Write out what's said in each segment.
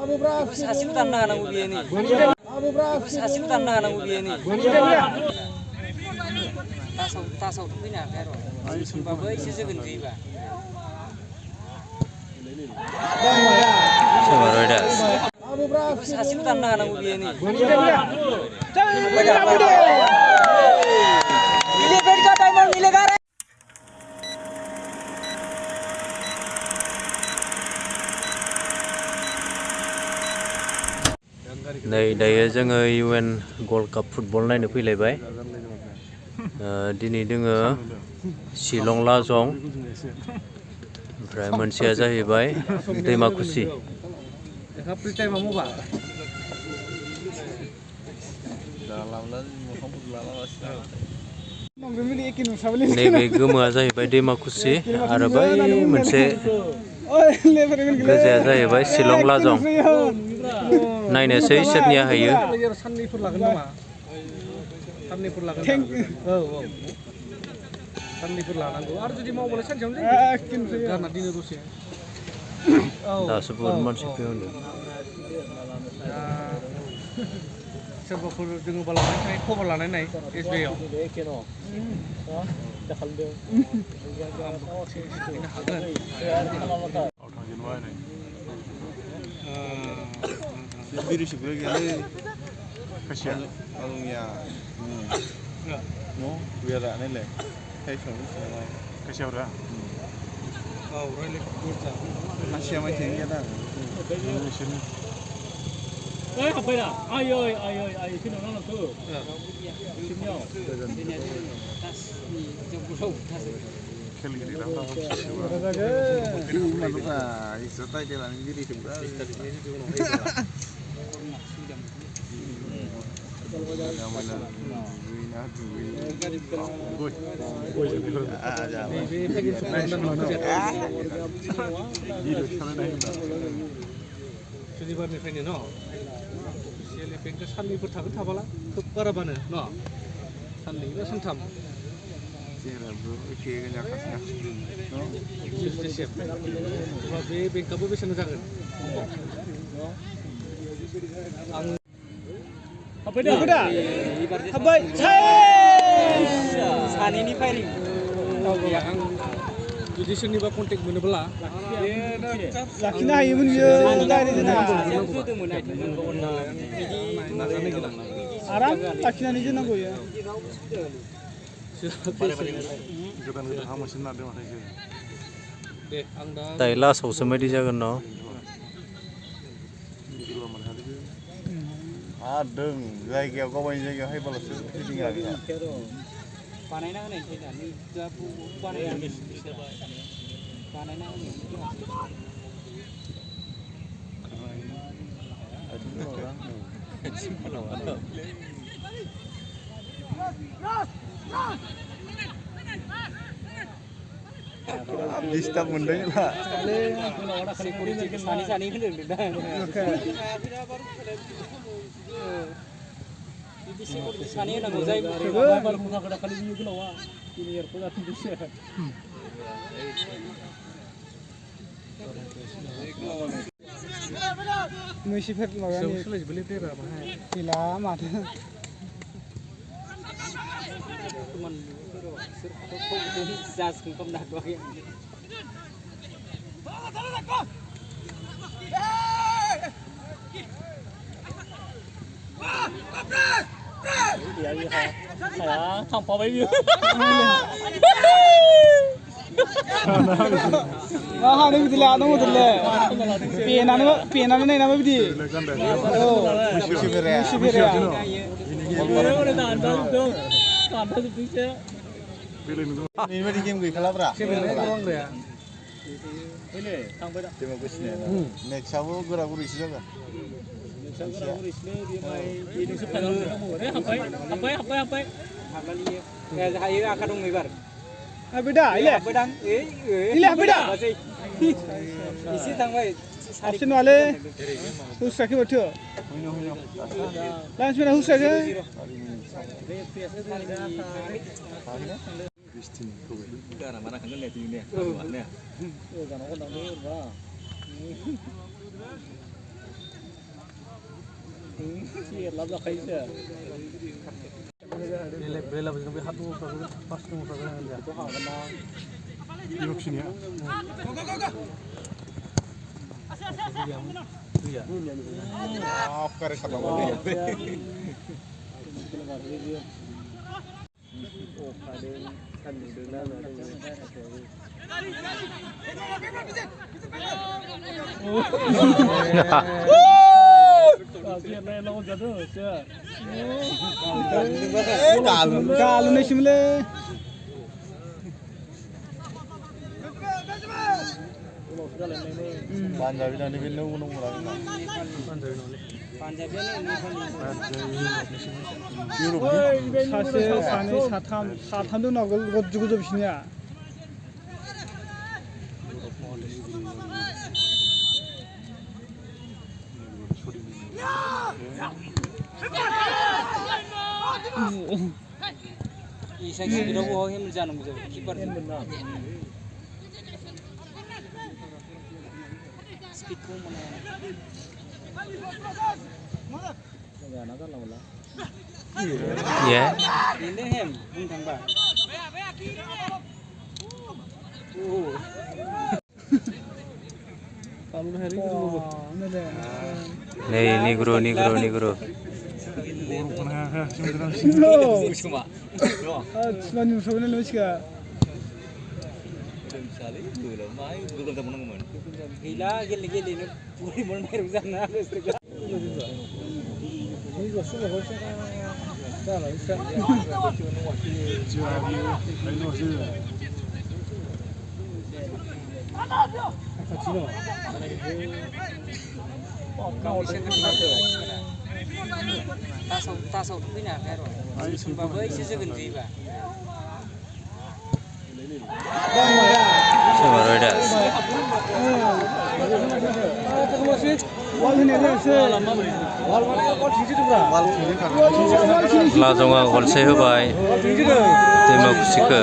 सासेबो दाननो हानांगौ बेनि सासेबो दाननो हानांगौ बेनि तासावथ' फैनो हाखाया र' होमबाबो एसे जोगोन गैयोबा सासेबो दाननो हानांगौ बेनि नै दायो जोङो UN गल्ड काप फुटबल नायनो फैलायबाय दिनै दोङो शिलं लाजं ओमफ्राय मोनसेया जाहैबाय दैमाकुसि नैबे गोमोआ जाहैबाय दैमाकुसि आरो बै मोनसे गोजाया जाहैबाय शिलं लाजं नायनोसै सोरनिया हायो साननैफोर लागोन नामा साननैफोर लागोन साननैफोर लानांगौ आरो जुदि मावबालाय सानसेयावनो जायो गारना दिनो दसे दासो बहुत मानसि फैहांदों सोरबाफोर दोङोबा लानाय खबर लानाय नाय SBI आव बिरिसि गैयालै खासिया आंनिया न' बिरा नायलाय खासियावरा औ रायलाय खासिया मानसि गैया दा बिसोरनो ओइ हाबबायना आयै फैनांगौ नोंखौ सिमनियाव खेल गेलेग्राफ्रा मानोबा इसोर टाइटेलानो बिरिखोब्रा सुनिबारनिफ्रायनो न' बेंखौ साननैफोर थागोन थाबाला खोब बाराबानो न' साननै बा सानथाम बे बेंकआबो बेसेन जागोन सानैनि फाइलिं जुदि सोरनिबा कन्टेक्ट मोनोब्ला लाखिनो हायोमोन बियो आराम लाखिनानै दोननांगौ इयो गोदान हामोसिन नादों माथो दे आं दा दायो लासावसो मायदि जागोन न' दों जायगायाव गावनि जायगायाव हायबालसो बानायना होनायनिफ्राय दा नै दा बानायना डिस्टार्ब मोनदों ला सिकिउरिटिखौ सानै होनदों दा बिदि सिकिउरिटि सानै होनांगौ जाय खालि बियो गोलावा इनियरखौ जाफिनदोंसो मैसिफोर माबानि सोलायजोबोलै प्लेयारा बाहाय गैला माथो जाजखौ खालामनो हाथ'वाखै थांफाबाय बियो हानो बिदि लादों होदोंलै पेनानो नायनामा बिदि बेबायदि गेम गैखालाब्रा नेक्स्टआबो गोरा गुरैसो जागोन हायो आखा दं एबार हाबैदा एसे थांबाय साबसिन नङालै हुस्रायाखै माथो लान्समेना हुस्रायाखै लाब जाखायोसो बेलाबो जों बे हात दङफ्राबो पास दङफ्राबो बेखौ हागोन ना इउर'पनिया Kare katamu ya. Kalau nih simle. Panjabi dan ini nunggu lagi. सासे सानै साथाम साथामजों नांगौ Gajju Gajju बिसिनिया 이상 이러고 힘을 자는 거죠. 키퍼는 스피커 뭐나. Enggak nakal lah malah. Iya. Ini hem, bung tambah. Kalau hari itu dulu. Nih Negro. Cuma. cuma nyusahin lu sih kak. Gila, gila ini puri mau naik sana. 이거 수고 벌써 잘라 있어. Tasau tu punya kan? Bapak isi segenji ba. Semaradas. Lajonga गलसे होबाय दैमाकुसिखो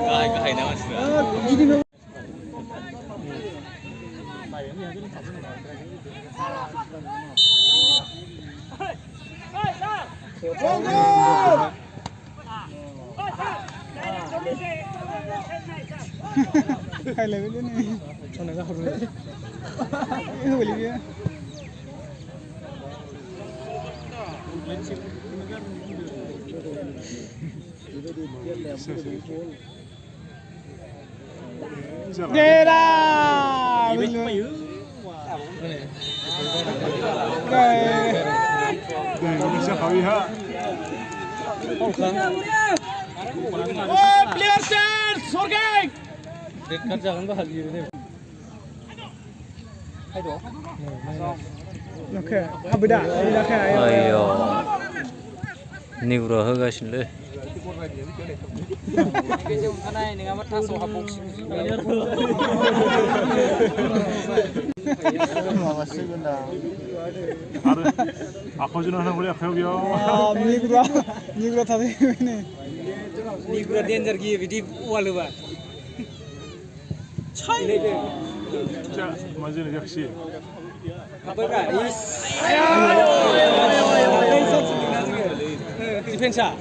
गाहाय ना मानसिफ्रा Kayak lagi nih. Mana enggak harus. Boleh dia. Gera. Indonesia kawin ha. Player set, sorgeng. Dekat jangan bahas ini. Oke, beda. Ayo. Negro होगासिनो Kejauh sana ini nggak tahu habuk sih. Masih benda. Aku juga nak boleh aku biar. Negro tadi ini. Negro danger gitu di walu ba. 자, 맞으는 역시. Apa ba? Defensa.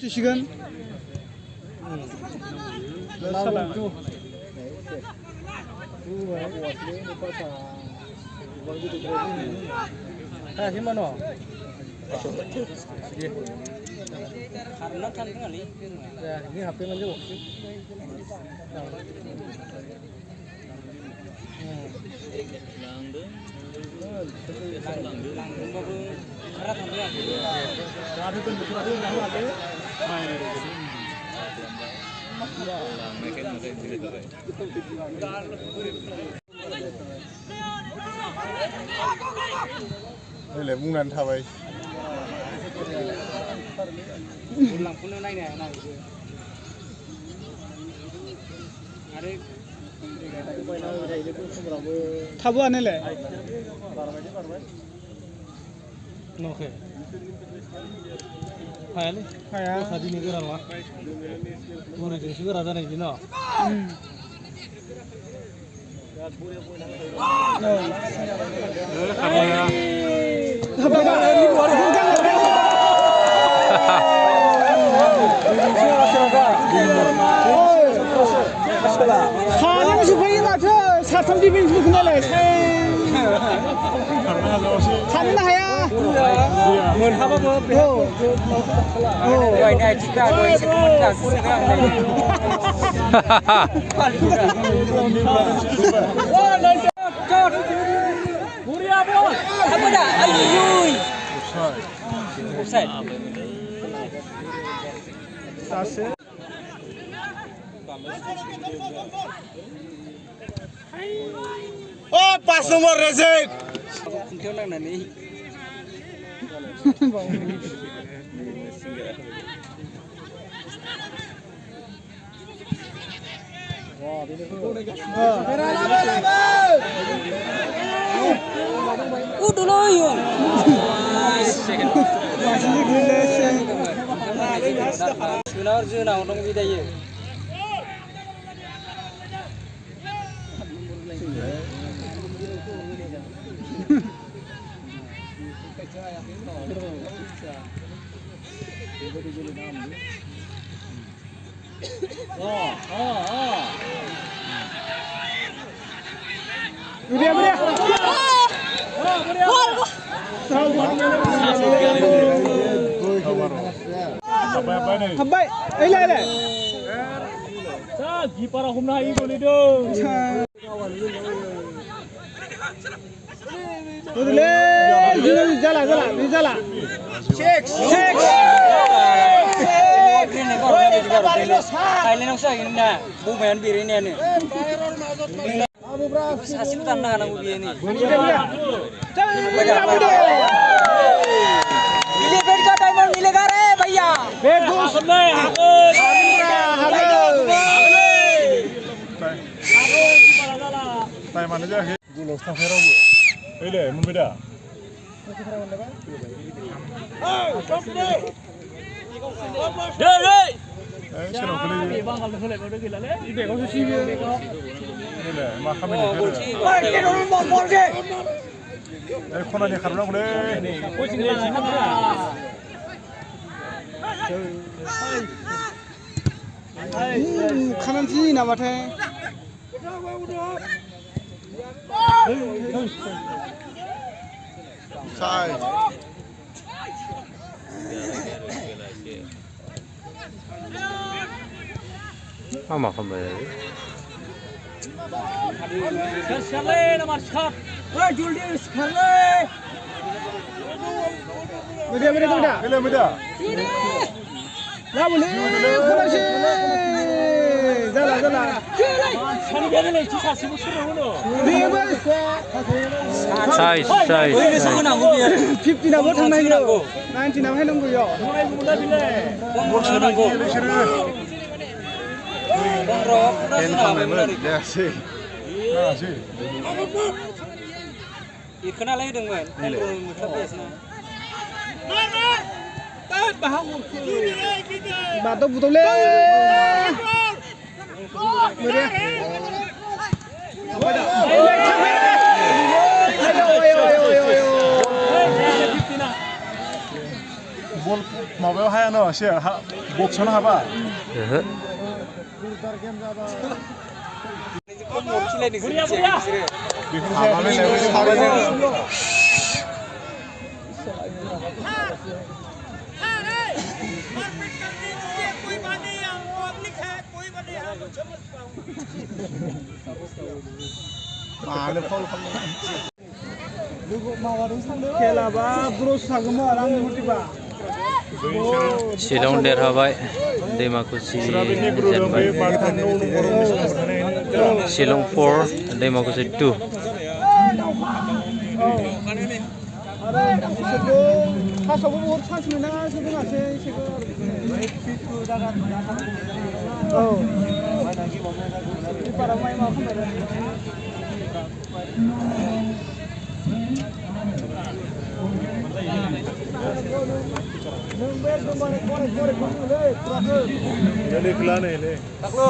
Sigan. Gimana? Karena kan kali. Ya, ini HP aja waktu. Ini bukan tabai. Ulang pun naik nih, naik. Ada थाबोआनोलाय न'खे हायालै हाया दस्रा दिनै गोरा नङा बुरैजोंसो गोरा जानाय बिदि न' खानानै सफैयो माथो साथाम डिफेन्सबो खोनालाय खानोनो हाया मोनहाबाबो दहायनो आथिंदा दहाय एसे मोनदासो बुरिया बल apa dah ayuy offside सासे Oh, pas nomor Rezek. खुंथायाव नांनानै dulu yun जुनाव दं बिदायो हाबबाय ओइलाय जा गिपारा हमनो हायो गोलैदों ओरैलै जाला थाइलेण्डआवसो जाहैगोन ना बबायानो बेरायनायानो सासेबो दाननो हानांगौ बेयो नै बेट का टाइमर मिलेगा रे भैया बेट घुस Taimannya jahe. Gulos sampai rabu. Ile, membeda. Sekarang kali. Ile, makan ini. Konan karena boleh. खानानसि नामाथाय Sai. Apa kembali? sekali nomor shot Julius sekali Beda Ile beda. ला बोले खानानसि जाला सानि बेनो एसे सासेबो सोरनो बेबो साइज ओइनोसो होनांगौ बियो 15नाबो थांनांगौ 19नाबो हैनांगौ इयाव होनांगौमोनना बिलाय बल सोनांगौ Jahe. Sih. इखोनालाय होदोंमोन मोख्लाबबायसना बाथौ बुथौलै Bol mabayaw haya no, siya boxon haba. बुरिया Habalnya level sabarnya. Mana foul खेलाबा ब्रस थागौमोन आंनि मथेबा Silong देरहाबाय दैमाकुसि जेनबाय Silong 4 दैमाकुसि 2 आरो इसोरबो फार्स्टआवबो बहुत चान्स मोना सोलोङासै इसोरबो औ Para main mau kemana? Ini kelana ini. Tak lo.